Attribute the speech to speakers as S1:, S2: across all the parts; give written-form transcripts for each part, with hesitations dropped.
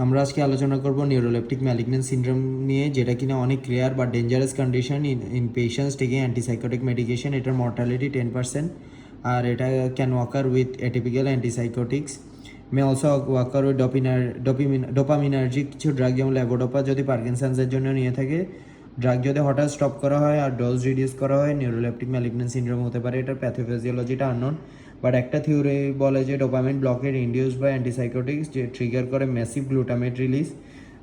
S1: আমরা আজকে আলোচনা করব নিউরোলেপটিক ম্যালিগন্যান্ট সিনড্রোম নিয়ে, যেটা কিনা অনেক রেয়ার বা dangerous condition in patients taking antipsychotic medication. এটার মর্টালিটি 10%, আর এটা can occur with atypical antipsychotics. May also occur with dopaminergic কিছু ড্রাগ, যেমন লেভোডোপা যদি পার্কিনসন্সের জন্য নিয়ে থাকে। ড্রাগ যদি হঠাৎ স্টপ করা হয় আর ডোজ রিডিউস করা হয়, নিউরোলেপটিক ম্যালিগন্যান্ট সিনড্রোম হতে পারে। এটার প্যাথোফিজিওলজিটা আননোন, বাট একটা থিওরি বলে যে ডোপামিন ব্লকের ইন্ডিউস বাই অ্যান্টিসাইকোটিক্স যে ট্রিগার করে ম্যাসিভ গ্লুটামেট রিলিজ,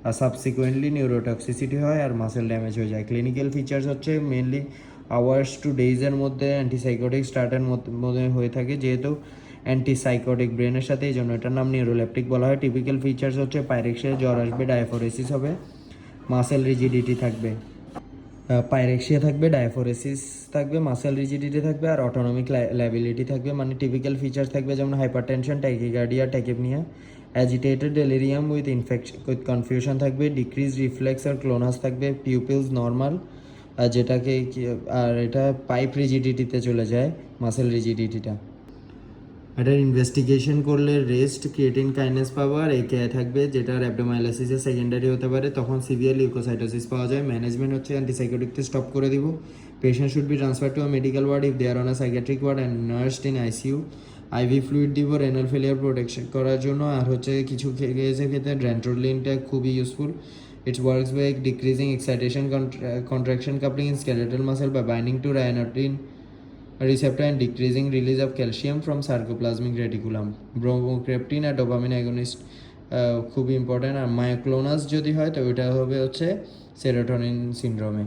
S1: আর সাবসিকুয়েন্টলি নিউরোটক্সিসিটি হয় আর মাসেল ড্যামেজ হয়ে যায়। ক্লিনিক্যাল ফিচার্স হচ্ছে মেনলি আওয়ার্স টু ডেজের মধ্যে অ্যান্টিসাইকোটিক স্টার্টের মধ্যে হয়ে থাকে, যেহেতু অ্যান্টিসাইকোটিক ব্রেনের সাথে, এই জন্য এটার নাম নিউরোলেপটিক বলা হয়। টিপিক্যাল ফিচার্স হচ্ছে পাইরেক্সিয়া, জ্বর আসবে, ডায়াফোরেসিস হবে, মাসেল রিজিডিটি থাকবে। পাইরেক্সিয়া থাকবে, ডায়াফোরেসিস থাকবে, মাসেল রিজিডিটি থাকবে, আর অটোনমিক লাইবিলিটি থাকবে। মানে টিপিক্যাল ফিচার থাকবে যেমন hypertension, tachycardia, tachypnea, agitated delirium with confusion থাকবে, ডিক্রিজ রিফ্লেক্স আর ক্লোনাস থাকবে, পিউপিলস নর্মাল, যেটাকে আর এটা পাইপ রিজিডিটিতে চলে যায়, মাসেল রিজিডিটিটা। এটার ইনভেস্টিগেশন করলে রেস্ট, ক্রিয়েটিন কাইনেস পাবো, আর একেআই থাকবে, যেটা অ্যাবডোমাইলাইসিসের সেকেন্ডারি হতে পারে, তখন সিভিয়ার লিউকোসাইটোসিস পাওয়া যায়। ম্যানেজমেন্ট হচ্ছে অ্যান্টিসাইকোটিককে স্টপ করে দিব। Patient should be transfer to a medical ward if they are on a psychiatric ward and nursed in ICU. IV fluid দিব রেনাল ফেলিয়ার প্রোটেকশন করার জন্য। আর হচ্ছে কিছু কেসের ক্ষেত্রে ড্র্যান্ট্রোলিনটা খুবই useful. Its works by decreasing excitation contraction coupling in skeletal muscle by binding to ryanodine receptor and decreasing release of calcium from sarcoplasmic reticulum. Bromocriptine আর ডোপামিন অ্যাগনিস্ট খুবই ইম্পর্ট্যান্ট। আর মায়োক্লোনাস যদি হয় তো ওইটা হবে হচ্ছে সেরোটোনিন সিনড্রোমে।